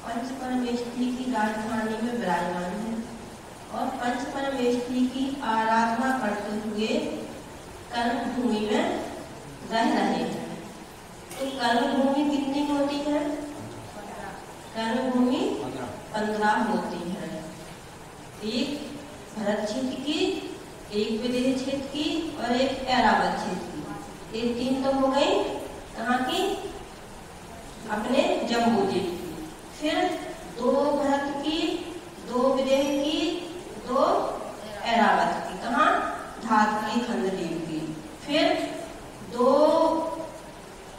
पंचपरमेष्ठी की राजधानी में विराजमान है और पंचपरमेष्ठी की आराधना करते हुए कर्मभूमि में रह रहे हैं। तो कर्मभूमि कितनी होती है? कर्मभूमि 15 होती है। एक भरत क्षेत्र की, एक विदेह क्षेत्र की और एक ऐरावत क्षेत्र की। ये 3 तो हो गई कहाँ की? अपने जम्बूद्वीप की। फिर 2 भरत की, 2 विदेह की, 2 ऐरावत की। कहाँ? धात्री खंडद्वीप की। फिर 2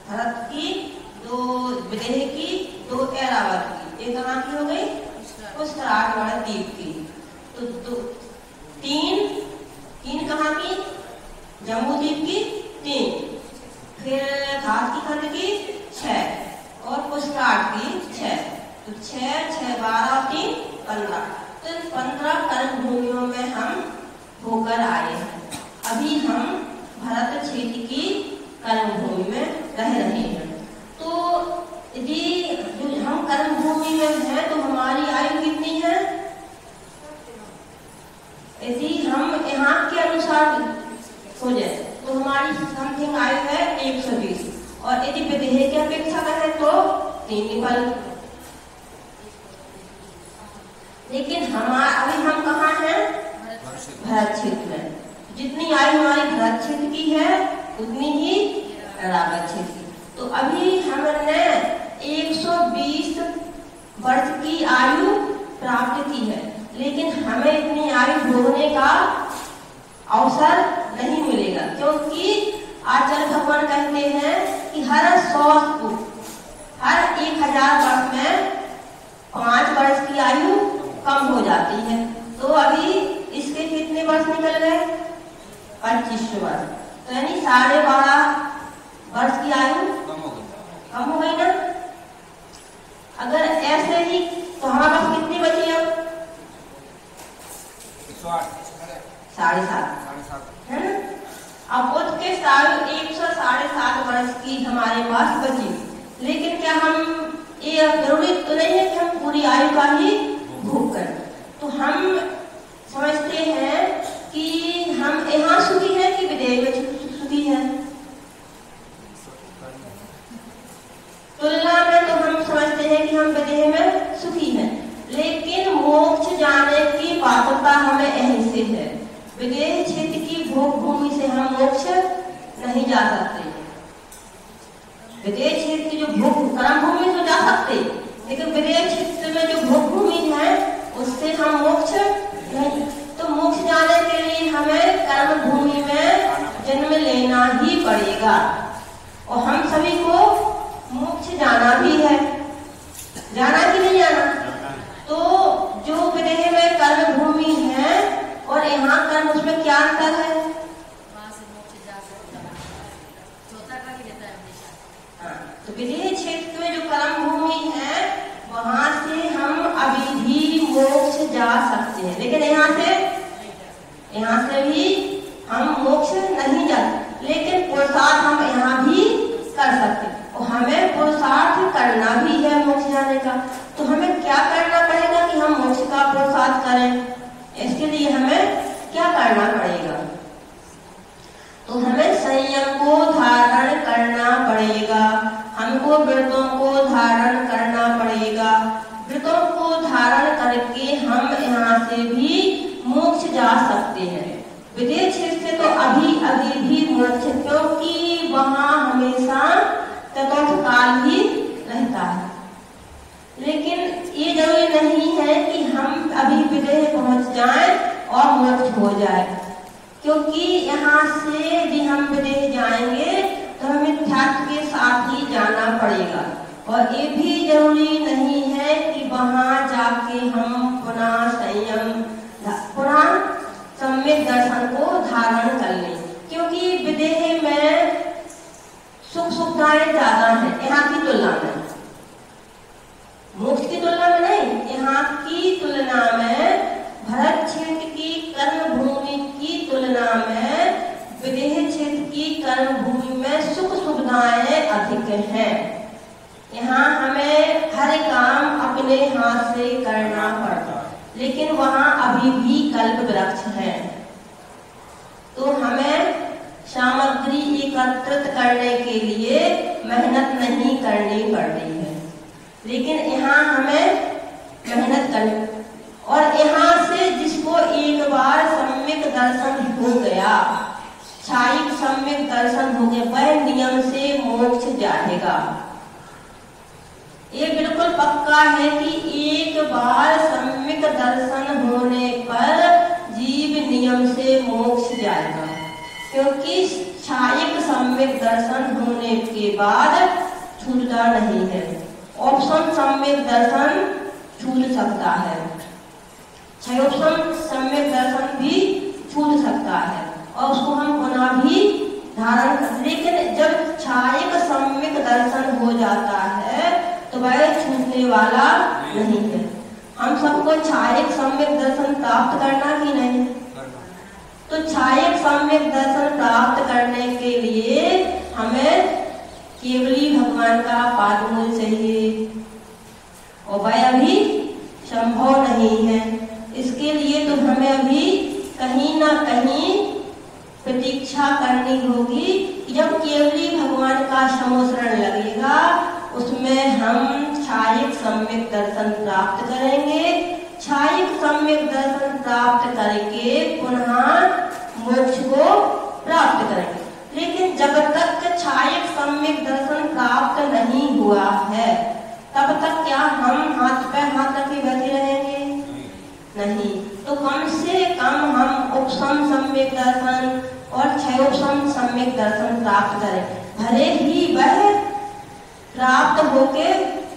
भरत की, 2 विदेह की, 2 ऐरावत की। ये कहाँ की हो गई? पुष्कराटवाड़ा द्वीप की। तो 3 कहाँ की? जम्बूद्वीप की 3, फिर धात्री खंड की 6 और पुष्कराट की 6। तो 6, 6, 12 और 3, 15। तो 15 कर्म भूमियों में हम होकर आए हैं। अभी हम भरत क्षेत्र की कर्म भूमि में रह रहे हैं। तो यदि हम कर्म भूमि में हैं तो हमारी आयु कितनी है? यदि हम यहाँ के अनुसार हो जाए तो हमारी समथिंग आयु है 120 और यदि विदेह की अपेक्षा करें तो 3 पल। लेकिन अभी हम कहाँ हैं? भरत क्षेत्र में। जितनी आयु हमारी भरत क्षेत्र की है उतनी ही ऐरावत क्षेत्र की। तो अभी हमने 120 वर्ष की आयु प्राप्त की है, लेकिन हमें इतनी आयु भोगने का अवसर नहीं मिलेगा, क्योंकि आचार्य भगवान कहते हैं कि हर 1000 वर्ष में 5 वर्ष की आयु कम हो जाती है। तो अभी इसके कितने वर्ष निकल गए? 25 वर्ष। तो यानी 12.5 वर्ष की आयु कम हो गई ना। अगर ऐसे ही तो हमारे पास कितनी बची अब? 7.5 है ना। अब उसके 107 वर्ष की हमारे पास बची। लेकिन क्या हम ये जरूरी तो नहीं है कि हम पूरी आयु का ही भोग करें। तो हम समझते हैं कि हम यहाँ सुखी हैं कि विदेह में सुखी हैं। तुलना में तो हम समझते हैं कि हम विदेह में सुखी हैं, लेकिन मोक्ष जाने की पात्रता हमें यहीं से है। विदेह क्षेत्र की भोग भूमि से हम मोक्ष नहीं जा सकते। विदेह क्षेत्र की जो भोग कर्म भूमि से जा सकते, लेकिन विदेह क्षेत्र में जो भोग भूमि है उससे हम मोक्ष नहीं। तो मोक्ष जाने के लिए हमें कर्म भूमि में जन्म लेना ही पड़ेगा और हम सभी को मोक्ष जाना भी है। जाना कि नहीं जाना? तो जो विदेह में कर्म भूमि है और यहाँ कर्म, उसमें क्या अंतर है? वहाँ से मोक्ष जा सकता है, चौथा का ही रहता है हमेशा। तो विदेह क्षेत्र में जो कर्म भूमि है वहां से हम अभी भी मोक्ष जा सकते हैं, लेकिन यहाँ से भी हम मोक्ष नहीं जाते। लेकिन पुरुषार्थ हम यहाँ भी कर सकते हैं और हमें पुरुषार्थ करना भी है मोक्ष जाने का। तो हमें क्या करना पड़ेगा कि हम मोक्ष का पुरुषार्थ करें? इसके लिए हमें क्या करना पड़ेगा? तो हमें संयम को धारण करना पड़ेगा, हमको व्रतों को धारण करना पड़ेगा। व्रतों को धारण करके हम यहाँ से भी मोक्ष जा सकते हैं। विदेह क्षेत्र से तो अभी भी मोक्ष, क्योंकि वहाँ हमेशा तटस्थ काल ही रहता है। लेकिन ये जरूरी नहीं है कि हम अभी विदेह पहुँच जाएं और मोक्ष हो जाए, क्योंकि यहाँ से यदि हम विदेह जाएंगे तो हमें ध्यान के साथ ही जाना पड़ेगा। और ये भी जरूरी नहीं है कि वहाँ जाके हम पुनः सम्यक दर्शन को धारण कर लें, क्योंकि विदेह में सुविधाएं ज्यादा हैं यहाँ की तुलना में। मोक्ष की तुलना में नहीं, यहाँ की तुलना में, भरत क्षेत्र की कर्म भूमि की तुलना में विदेह क्षेत्र की कर्म भूमि में सुख सुविधाएं अधिक हैं। यहाँ हमें हर काम अपने अपने हाथ से करना पड़ता, लेकिन वहाँ अभी भी कल्प वृक्ष है। तो हमें सामग्री एकत्रित करने के लिए मेहनत नहीं करनी पड़ रही है, लेकिन यहाँ हमें मेहनत करनी। और यहाँ से जिसको एक बार सम्यक दर्शन हो गया, छायिक सम्यक दर्शन हो गया, वह नियम से मोक्ष जाएगा। ये बिल्कुल पक्का है कि एक बार सम्यक दर्शन होने पर जीव नियम से मोक्ष जाएगा, क्योंकि छायिक सम्यक दर्शन होने के बाद छूटता नहीं है। ऑप्शन सम्यक दर्शन छूट सकता है, क्षयोपम सम्यक दर्शन भी छूट सकता है और उसको हम पुनः भी धारण कर, लेकिन जब छायिक सम्यक दर्शन हो जाता है तो वह छूटने वाला नहीं है। हम सबको छायिक सम्यक दर्शन प्राप्त करना कि नहीं? तो छायिक सम्यक दर्शन प्राप्त करने के लिए हमें केवली भगवान का पादमूल चाहिए और वह अभी संभव नहीं है। इसके लिए तो हमें अभी कहीं ना कहीं प्रतीक्षा करनी होगी। जब केवली भगवान का समोसरण लगेगा उसमें हम छायिक सम्यक दर्शन प्राप्त करेंगे। छायिक सम्यक दर्शन प्राप्त करके पुनः मोक्ष को प्राप्त करेंगे। लेकिन जब तक छायिक सम्यक दर्शन प्राप्त नहीं हुआ है तब तक क्या हम हाथ पे हाथ रखे बैठे रहेंगे? नहीं। तो कम से कम हम उपसम सम्यक दर्शन और क्षयोपम सम्यक दर्शन प्राप्त करें, भले ही वह प्राप्त होके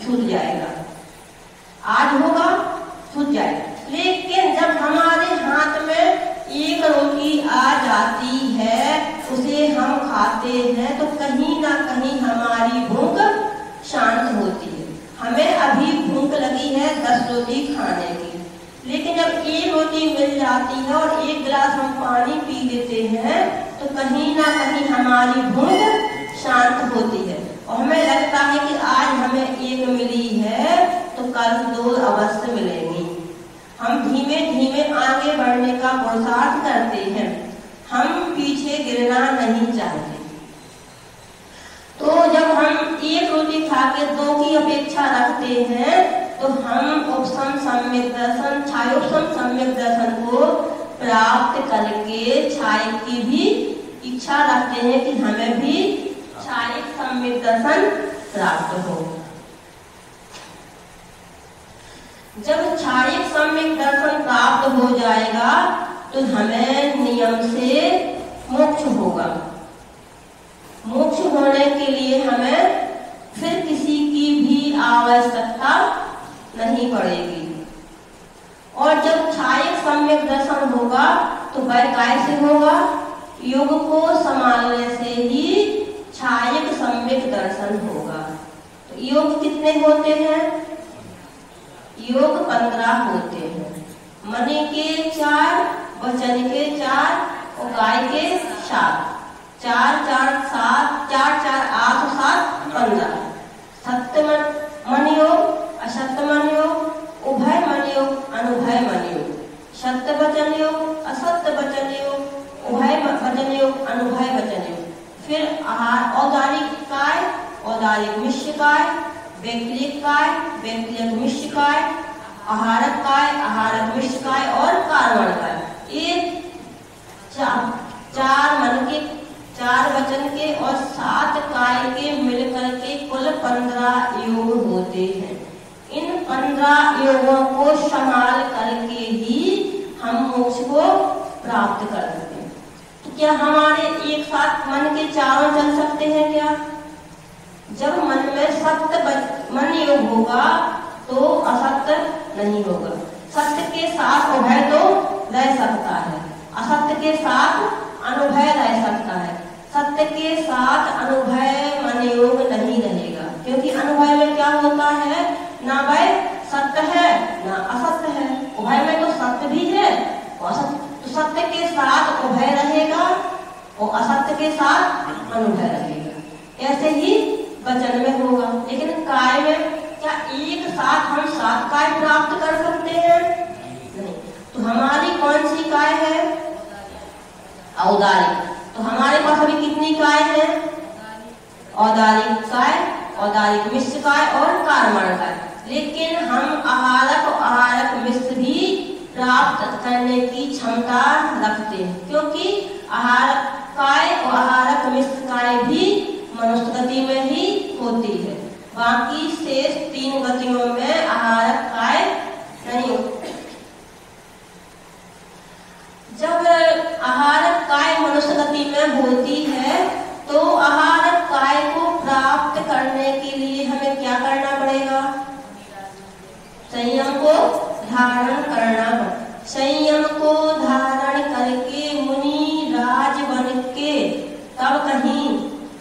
छूट जाएगा। आज होगा छूट जाएगा, लेकिन जब हमारे हाथ में एक रोटी आ जाती है, उसे हम खाते हैं तो कहीं ना कहीं हमारी भूख शांत होती है। हमें अभी भूख लगी है 10 रोटी खाने की, लेकिन जब एक रोटी मिल जाती है और एक गिलास हम पानी पी लेते हैं तो कहीं ना कहीं हमारी भूख शांत होती है और हमें लगता है कि आज हमें एक मिली है तो कल 2 अवश्य मिलेंगी। हम धीमे धीमे आगे बढ़ने का पुरुषार्थ करते हैं, हम पीछे गिरना नहीं चाहते। तो जब हम एक रोटी खा के 2 की अपेक्षा रखते हैं तो हम उपसम सम्यक दर्शन, छायोपम सम्यक दर्शन को प्राप्त करके छायिक की भी इच्छा रखते हैं कि हमें भी छायिक सम्यक दर्शन प्राप्त हो। जब छायिक सम्यक दर्शन प्राप्त हो जाएगा तो हमें नियम से मोक्ष होगा। मोक्ष होने के लिए हमें फिर किसी की भी आवश्यकता नहीं पड़ेगी। और जब छायिक सम्यक दर्शन होगा तो वह कैसे होगा? योग को संभालने से ही छायिक सम्यक दर्शन होगा। तो योग कितने होते हैं? योग 15 होते हैं। मणि के 4, वचन के 4 और गाय के 7। 4 4 7, 4 4 8 7 15। सत्य मन योग, असत्य मन योग, उभय मन योग, अनुभय मन योग, सत्य वचन योग, असत्य वचन योग, उभय वचन योग, अनुभय वचन योग। फिर आहार औदारिक काय, औदारिक मिश्र काय, वैक्लिक काय, वैक्लिक मिश्र काय, आहारक काय, आहारक मिश्र काय और कार्बन काय। ये 4 मन के, 4 वचन के और 7 काय के मिलकर के कुल 15 योग होते हैं। इन 15 योगों को संभाल करके ही हम मोक्ष को प्राप्त कर सकते हैं। तो क्या हमारे एक साथ मन के चारों चल सकते हैं क्या? जब मन में सत्य मन योग होगा तो असत्य नहीं होगा। सत्य के साथ उभय तो रह सकता है, असत्य के साथ अनुभय रह सकता है। सत्य के साथ अनुभय मन योग नहीं रहेगा, क्योंकि अनुभय में क्या होता है? ना वह सत्य है ना असत्य है। उभय में तो सत्य भी है और असत्य, तो सत्य के साथ उभय रहेगा और असत्य के साथ अनुभय रहेगा। ऐसे ही वचन में होगा। लेकिन काय में क्या एक साथ हम 7 काय प्राप्त कर सकते हैं? नहीं। तो हमारी कौन सी काय है? औदारिक। तो हमारे पास अभी कितनी काय है? औदारिक काय, औदारिक मिश्र काय और कारमण काय। लेकिन हम आहारक और आहारक मिश्र भी प्राप्त करने की क्षमता रखते हैं, क्योंकि आहारक काय और आहारक मिश्र काय भी मनुष्य गति में ही होती है। बाकी शेष 3 गतियों में आहारक काय नहीं होती। जब आहारक काय मनुष्य गति में होती है तो आहारक काय को प्राप्त करने के लिए हमें क्या करना पड़ेगा? संयम को धारण करना पड़ेगा। संयम को धारण करके मुनि राज बन के तब कहीं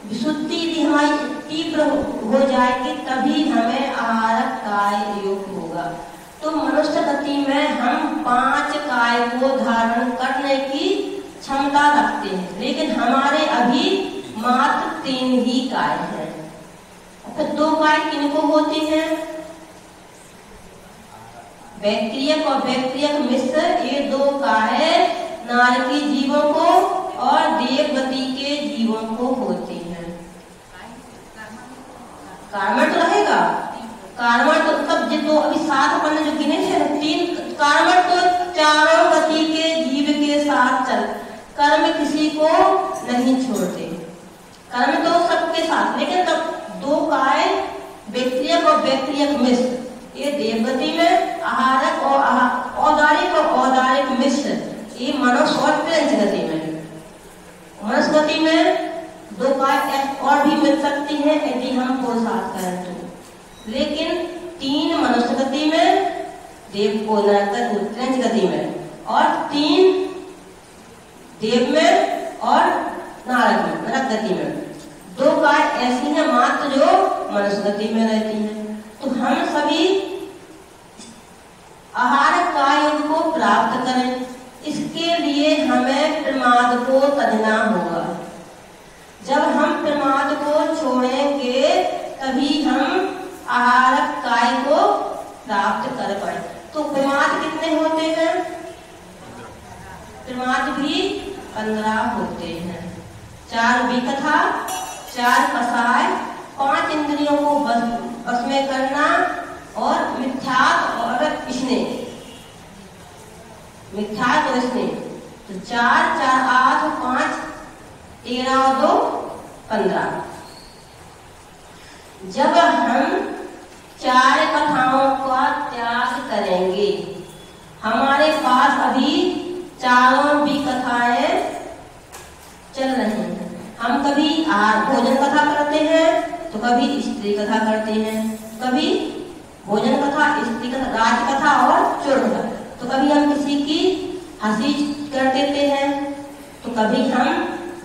विशुद्धि यदि हमारी तीव्र हो जाएगी तभी हमें आहारक काय योग होगा। तो मनुष्य गति में हम 5 काय को धारण करने की क्षमता रखते हैं, लेकिन हमारे अभी मात्र 3 ही काय हैं। तो 2 काय किनको होती हैं? बैक्टीरियक और बैक्टीरियक मिश्र, ये 2 काय नारकी जीवों को और देवगति के जीवों को होती है। कारमण तो रहेगा, कारमण तो तब जो अभी 7 अपन ने जो गिने थे 3 कारमण तो चारों गति के जीव के साथ चल, कर्म किसी को नहीं छोड़ते, कर्म तो सबके साथ। लेकिन तब 2 काय बैक्टीरियक और बैक्टीरियक मिश्र ये देवगति में, आहारक और औदारिक और औदारिक मिश्र ये मनुष्य और क्रंच गति में। मनुष्य गति में 2 काय और भी मिल सकती है यदि हम पुरुषार्थ करें तो, लेकिन 3 मनुष्य गति में, देव को क्रंच गति में, और 3 देव में और नारक में, नरक गति में। 2 काय ऐसी है मात्र जो मनुष्य गति में रहती है। तो हम सभी आहारक काय को प्राप्त करें, इसके लिए हमें प्रमाद को तजना होगा। जब हम प्रमाद को छोड़ेंगे तभी हम आहारक काय को प्राप्त कर पाए। तो प्रमाद कितने होते हैं? प्रमाद भी 15 होते हैं। 4 विकथा, 4 कसाय, 5 इंद्रियों को बस में करना और मिथ्यात्व और स्नेह, मिथ्यात्व और स्नेह। तो 4, 4, 8, 5, 13 और 2, 15। जब हम 4 कथाओं का त्याग करेंगे, हमारे पास अभी चारों भी कथाएं चल रही हैं। हम कभी भोजन कथा करते हैं तो कभी स्त्री कथा करते हैं, कभी भोजन कथा, स्त्री कथा, राज कथा और चोर कथा। तो कभी हम किसी की हंसी कर देते हैं तो कभी हम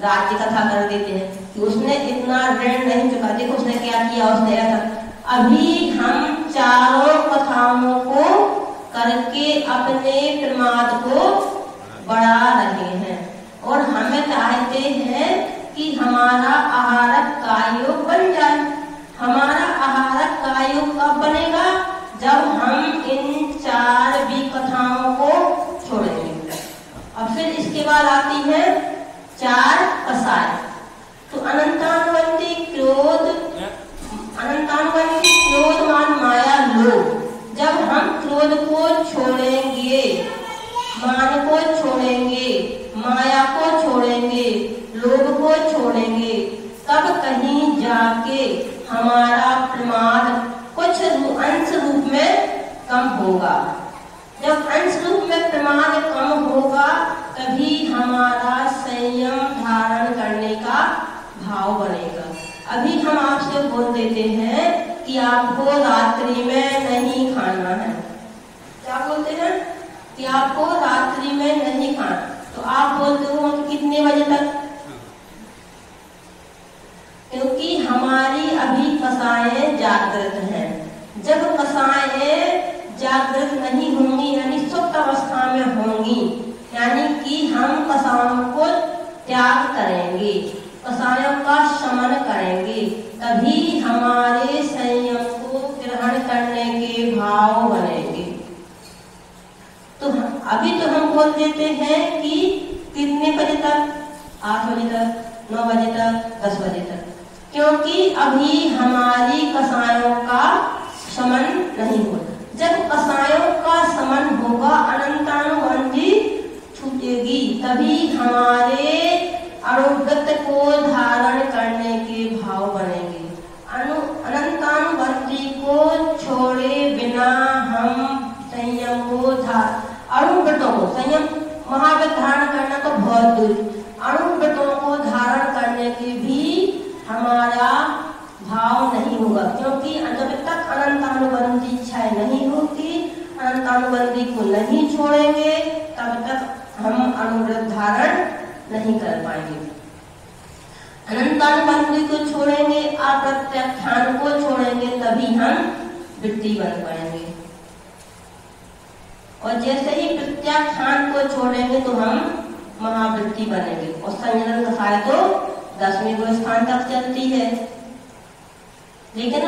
राज्य कथा कर देते हैं कि उसने इतना ऋण नहीं चुका, देखो उसने क्या किया, उसने ऐसा। अभी हम चारों कथाओं को करके अपने प्रमाद को बढ़ा रहे हैं और हमें चाहते हैं कि हमारा आहारक कायोग बन जाए। हमारा आहारक कायोग कब बनेगा? जब हम इन 4 भी कथाओं को छोड़ेंगे। और फिर इसके बाद आती है 4 कसाय। तो अनंतानुबंधी क्रोध, अनंतानुबंधी क्रोध मान माया लोभ। जब हम क्रोध को छोड़ेंगे, मान को छोड़ेंगे, माया को छोड़ेंगे, लोभ को छोड़ेंगे, तब कहीं जाके हमारा प्रमाद कुछ अंश रूप में कम होगा। जब अंश रूप में प्रमाद कम होगा तभी हमारा संयम धारण करने का भाव बनेगा। अभी हम आपसे बोल देते हैं कि आपको रात्रि में नहीं खाना है। क्या बोलते हैं? कि आपको रात्रि में नहीं खाना। तो आप बोलते हो कि कितने बजे तक? क्योंकि हमारी अभी कसाएं जागृत हैं। जब कसाएं जागृत नहीं होंगी यानी सुप्त अवस्था में होंगी, यानी कि हम कसायों को त्याग करेंगे, कसायों का शमन करेंगे, तभी हमारे संयम को ग्रहण करने के भाव भाव बनेंगे। तो अभी तो हम बोल देते हैं कि कितने बजे तक, 8 बजे तक, 9 बजे तक, 10 बजे तक, क्योंकि अभी हमारी कसायों का शमन नहीं हुआ। जब कसायों का शमन होगा, अनंतानुबंधी छूटेगी, तभी हमारे अणुव्रत को धारण करने के भाव बनेंगे। अनंतानुबंधी को छोड़े बिना हम संयम को अणुव्रतों को, संयम महाव्रत धारण करना तो बहुत दूर, अणुव्रतों को धारण करने के भी हमारा भाव नहीं होगा, क्योंकि जब तक अनंतानुबंधी इच्छाएं नहीं होगी, अनंतानुबंधी को नहीं छोड़ेंगे, तब तक हम अणुव्रत धारण नहीं कर पाएंगे। अनंतानुबंधी को छोड़ेंगे, अप्रत्याख्यान को छोड़ेंगे, तभी हम वृत्ति बन पाएंगे। और जैसे ही प्रत्याख्यान को छोड़ेंगे तो हम महावृत्ति बनेंगे। और संयम कसाय तो 10वें गुरु स्थान तक चलती है, लेकिन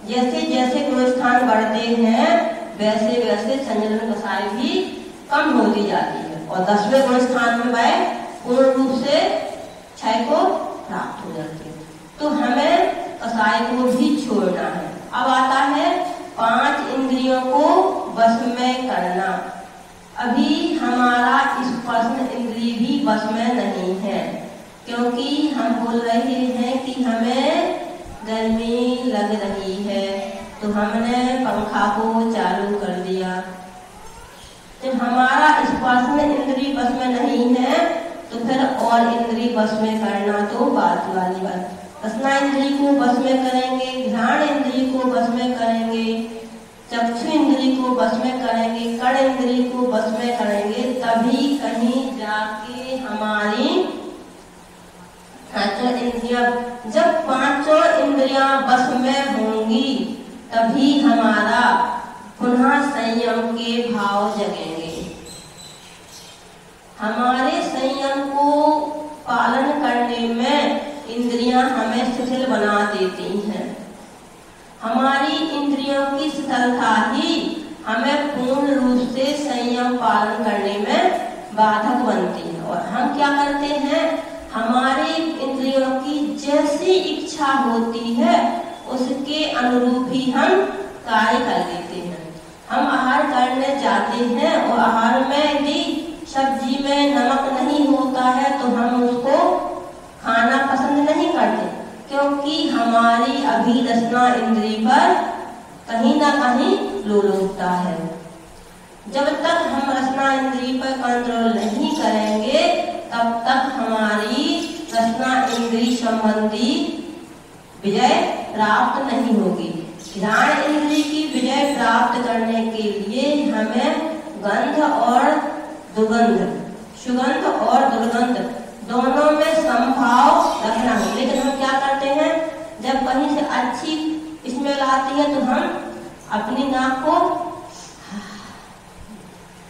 जैसे जैसे गुरु स्थान बढ़ते हैं वैसे वैसे संयम कसाय भी कम होती जाती है, और 10वें गुरु स्थान में वह पूर्ण रूप से क्षय को प्राप्त हो जाती है। तो हमें कसाय को भी छोड़ना है। अब आता है 5 इंद्रियों को वश में करना। अभी हमारा स्पर्श इंद्रिय भी वश में नहीं है, क्योंकि हम बोल रहे हैं कि हमें गर्मी लग रही है, तो हमने पंखा को चालू कर दिया। जब हमारा स्पर्श इंद्रिय वश में नहीं है तो फिर और इंद्रिय वश में करना तो बात वाली बात। रसना इंद्रिय को वश में करेंगे, घ्राण इंद्रिय को वश में करेंगे, चक्षु इंद्रिय को वश में करेंगे, कर्ण इंद्रिय को वश में करेंगे, तभी कहीं जाके हमारी 5 इंद्रियां, जब 5 इंद्रियां वश में होंगी तभी हमारा पुनः संयम के भाव जगेंगे। हमारे संयम को पालन करने में इंद्रियां हमें शिथिल बना देती हैं। हमारी इंद्रियों की शिथिलता ही हमें पूर्ण रूप से संयम पालन करने में बाधक बनती है। और हम क्या करते हैं, हमारी इंद्रियों की जैसी इच्छा होती है उसके अनुरूप ही हम कार्य कर देते हैं। हम आहार करने जाते हैं और आहार में यदि सब्जी में नमक नहीं होता है तो हम उसको खाना पसंद नहीं करते, क्योंकि हमारी अभिरसना इंद्रिय पर कहीं ना कहीं लोलुपता है। जब तक हम रसना इंद्रिय पर कंट्रोल नहीं करेंगे तब तक हमारी रसना इंद्रिय संबंधी विजय प्राप्त नहीं होगी। घ्राण इंद्रिय की विजय प्राप्त करने के लिए हमें गंध और दुर्गंध, सुगंध और दुर्गंध दोनों में समभाव रखना है। लेकिन हम क्या करते हैं, जब कहीं से अच्छी स्मेल आती है तो हम अपनी नाक को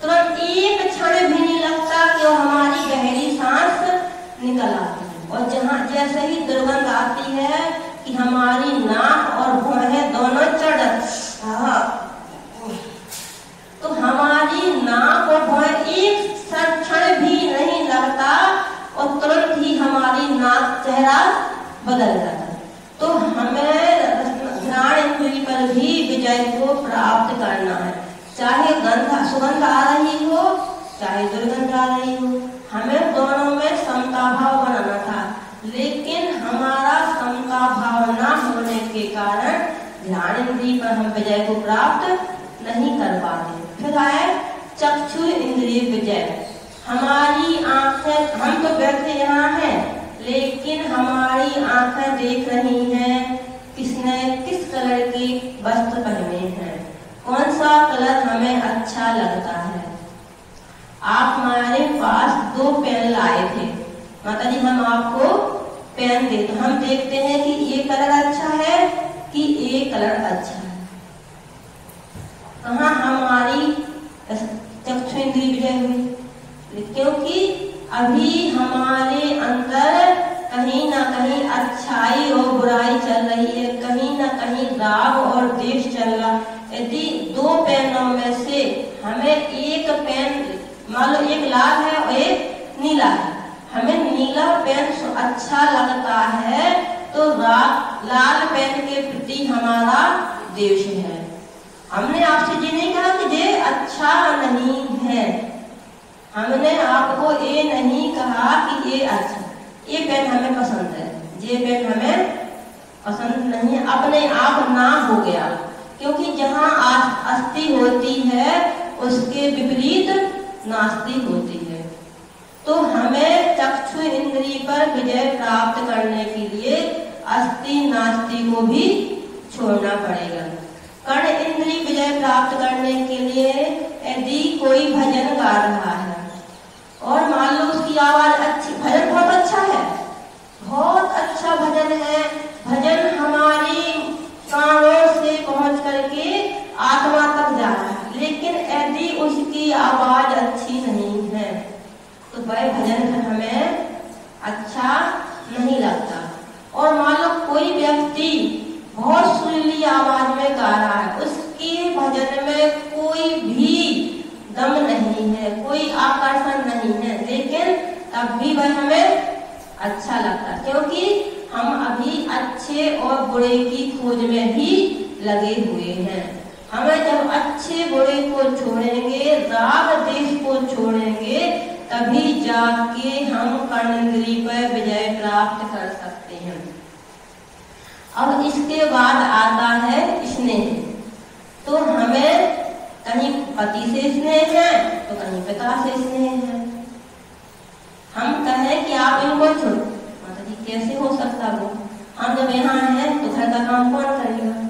तुरंत एक क्षण भी नहीं लगता कि हमारी गहरी सांस निकल आती है। और जहाँ जैसे ही दुर्गंध आती है कि हमारी नाक और भौहें दोनों चढ़, तो हमारी नाक और भौहें एक क्षण भी नहीं लगता और तुरंत ही हमारी नाक चेहरा बदल जाता है। तो हमें घ्राण इंद्रिय पर भी विजय को प्राप्त करना है, चाहे सुगंध आ रही हो चाहे दुर्गंध आ रही हो, हमें दोनों में समता भाव बनाना था। लेकिन हमारा समता भाव न होने के कारण ध्यान इंद्रिय पर हम विजय को प्राप्त नहीं कर पाते। फिर आए चक्षु इंद्रिय विजय। हमारी आंखें, हम तो बैठे यहाँ हैं लेकिन हमारी आंखें देख रही हैं किसने किस कलर की वस्त्र पहने हैं, कौन सा कलर हमें अच्छा लगता है। आप हमारे पास 2 पेन लाए थे, माता जी हम आपको पेन दे, तो हम देखते हैं कि ये कलर अच्छा है कि ये कलर अच्छा है। कहाँ हमारी चक्षु इंद्रिय विजय हुई, क्योंकि अभी हमारे अंदर कहीं ना कहीं अच्छाई और बुराई चल रही है, कहीं ना कहीं राग और द्वेष चल रहा। यदि दो पेनों में से हमें एक पेन, मान लो एक लाल है और एक नीला है, हमें नीला पेन अच्छा लगता है तो लाल पेन के प्रति हमारा द्वेष है। हमने आपसे ये नहीं कहा कि ये अच्छा नहीं है, हमने आपको ये नहीं कहा कि ये अच्छा, ये पेन हमें पसंद है, ये पेन हमें पसंद नहीं है, अपने आप ना हो गया। क्योंकि जहाँ अस्थि होती है उसके विपरीत नास्ति होती है। तो हमें चक्षु इंद्रिय पर विजय प्राप्त करने के लिए अस्थि नास्ति को भी छोड़ना पड़ेगा। कर्ण इंद्रिय विजय प्राप्त करने के लिए यदि कोई भजन गा रहा है और मान लो उसकी आवाज अच्छी, भजन बहुत अच्छा है, बहुत अच्छा भजन है, भजन हमारी कानों से पहुंच करके आत्मा तक जा रहा है, लेकिन यदि उसकी आवाज अच्छी नहीं है तो वह भजन हमें अच्छा नहीं लगता। और मान लो कोई व्यक्ति बहुत सुरीली आवाज में गा रहा है, उसके भजन में कोई भी दम नहीं है, कोई आकर्षण नहीं है, लेकिन तब भी वह हमें अच्छा लगता, क्योंकि हम अभी अच्छे और बुरे की खोज में ही लगे हुए हैं। हमें जब अच्छे बुरे को छोड़ेंगे, राग देश को छोड़ेंगे, तभी जाके हम कर्णेंद्रिय पर विजय प्राप्त कर सकते हैं। अब इसके बाद आता है स्नेह। तो हमें कहीं पति से स्नेह है तो कहीं पिता से स्नेह है। हम कहें कि आप इनको छोड़ो, माता जी कैसे हो सकता वो, हम जब यहाँ हैं तो घर का काम कौन करेगा।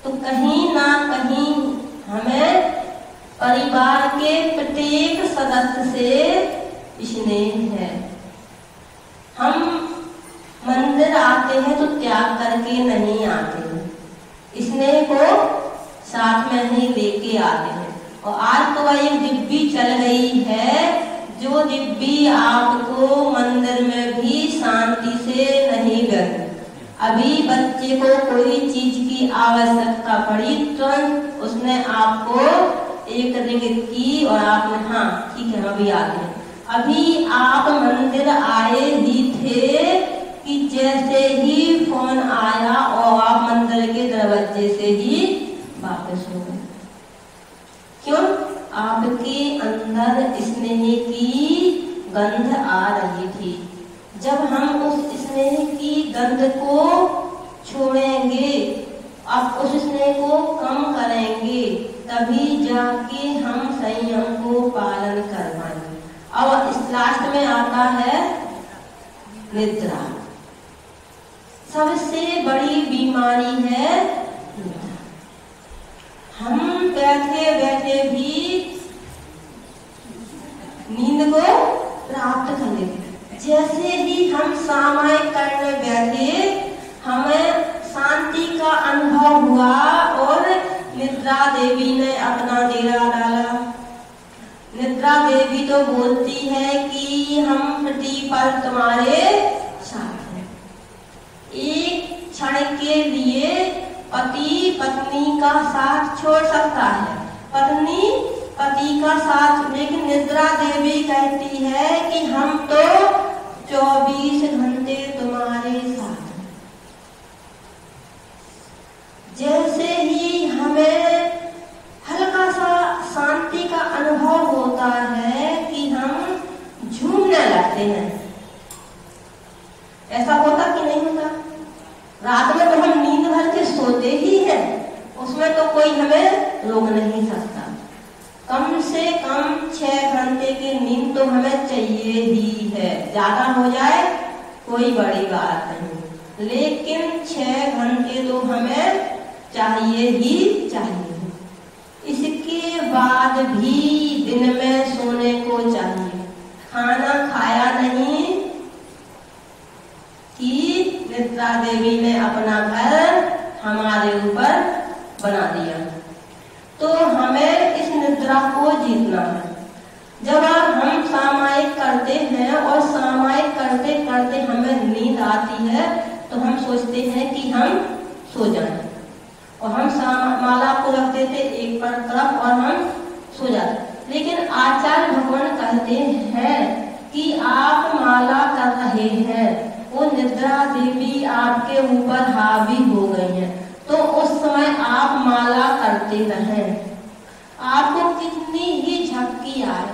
तो कहीं ना कहीं हमें परिवार के प्रत्येक सदस्य से स्नेह है। हम मंदिर आते हैं तो त्याग करके नहीं आते, स्नेह को साथ में ही लेके आते हैं। और आज तो वह एक डिब्बी चल गई है, जो डिब्बी आपको मंदिर में भी शांति से नहीं बैठे। अभी बच्चे को कोई चीज की आवश्यकता पड़ी, तुरंत उसने आपको एक रिंग की और आपने हाँ ठीक है अभी आते हैं। अभी आप मंदिर आए ही थे कि जैसे ही फोन आया और आप मंदिर के दरवाजे से ही वापस हो गए। क्यों? आपके अंदर स्नेह की गंध आ रही थी। जब हम उस स्नेह की गंध को छोड़ेंगे, अब उस स्नेह को कम करेंगे, तभी जाके हम संयम को पालन कर पाएंगे। अब इस लास्ट में आता है निद्रा। सबसे बड़ी बीमारी है निद्रा। हम बैठे बैठे भी नींद को प्राप्त कर लेते। जैसे ही हम सामायिक करने बैठे, हमें शांति का अनुभव हुआ और निद्रा देवी ने अपना डेरा डाला। निद्रा देवी तो बोलती है कि हम प्रतिपल तुम्हारे साथ हैं। एक क्षण के लिए पति पत्नी का साथ छोड़ सकता है, पत्नी पति का साथ, लेकिन निद्रा देवी कहती है कि हम तो 24 घंटे तुम्हारे साथ हैं। जैसे ही हमें हल्का सा शांति का अनुभव होता है कि हम झूमने लगते हैं। ऐसा होता कि नहीं होता? रात में तो हम नींद भर के सोते ही हैं, उसमें तो कोई हमें रोक नहीं सकता। कम से कम 6 घंटे की नींद तो हमें चाहिए ही है। ज्यादा हो जाए कोई बड़ी बात नहीं, लेकिन 6 घंटे तो हमें चाहिए ही चाहिए। इसके बाद भी दिन में सोने को चाहिए। खाना खाया नहीं कि निद्रा देवी ने अपना घर हमारे ऊपर बना दिया। तो हमें इस निद्रा को जीतना है। जब हम सामायिक करते हैं और सामायिक करते करते हमें नींद आती है तो हम सोचते हैं कि हम सो जाएं, और हम माला को रख देते एक पर तरफ और हम सो जाते। लेकिन आचार्य भगवान कहते हैं कि आप माला कर रहे हैं, वो निद्रा देवी आपके ऊपर हावी हो गई है, तो उस समय आप माला करते रहें। आपको कितनी ही झपकी आए,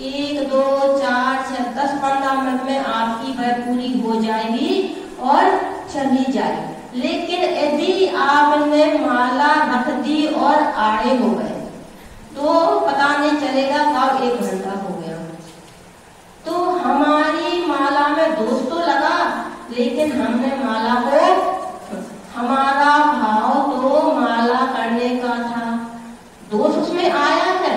1 2 4 6 10 15 मिनट में आपकी वह पूरी हो जाएगी और चली जाएगी। लेकिन यदि आपने माला रख दी और आड़े हो गए तो पता नहीं चलेगा कब 1 घंटा हो गया। तो हमारी माला में दोष तो लगा, लेकिन हमने माला को, हमारा भाव तो माला करने का था, दोष उसमें आया है।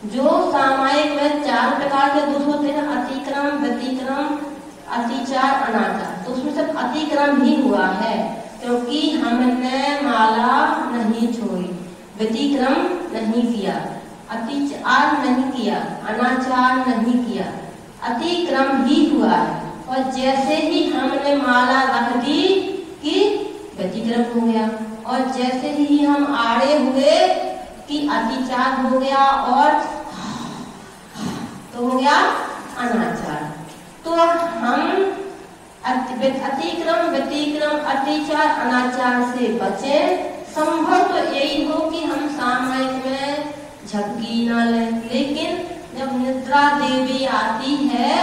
जो सामायिक में 4 प्रकार के दोष होते हैं, अतिक्रम, व्यतिक्रम, अतिचार, अनाचार, तो उसमें सब अतिक्रम ही हुआ है, क्योंकि हमने माला नहीं छोड़ी, व्यतिक्रम नहीं किया, अतिचार नहीं किया, अनाचार नहीं किया, अतिक्रम ही हुआ है। और जैसे ही हमने माला रख दी कि व्यतिक्रम हो गया, और जैसे ही हम आड़े हुए कि अतिचार हो गया और तो हो गया अनाचार। तो हम अतिक्रम, व्यतिक्रम, अतिचार, अनाचार से बचे। संभव तो यही हो कि हम सामायिक में झपकी न लें, लेकिन जब निद्रा देवी आती है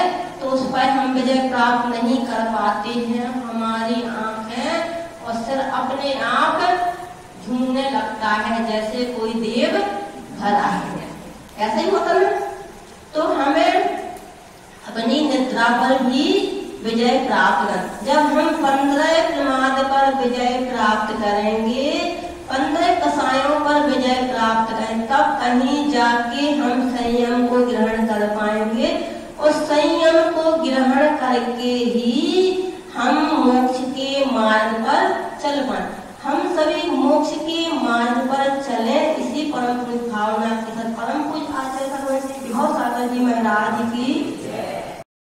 तो उस पर हम विजय प्राप्त नहीं कर पाते हैं। हमारी आंखें और सिर अपने आप झूमने लगता है जैसे कोई देव घर आए हैं, ऐसा ही होता है। तो हमें अपनी निद्रा पर भी विजय प्राप्त कर, जब हम 15 प्रमाद पर विजय प्राप्त करेंगे, 15 कसायों पर विजय प्राप्त करें, तब कहीं जाके हम संयम को ग्रहण कर पाएंगे। और संयम को ग्रहण करके ही हम मोक्ष के मार्ग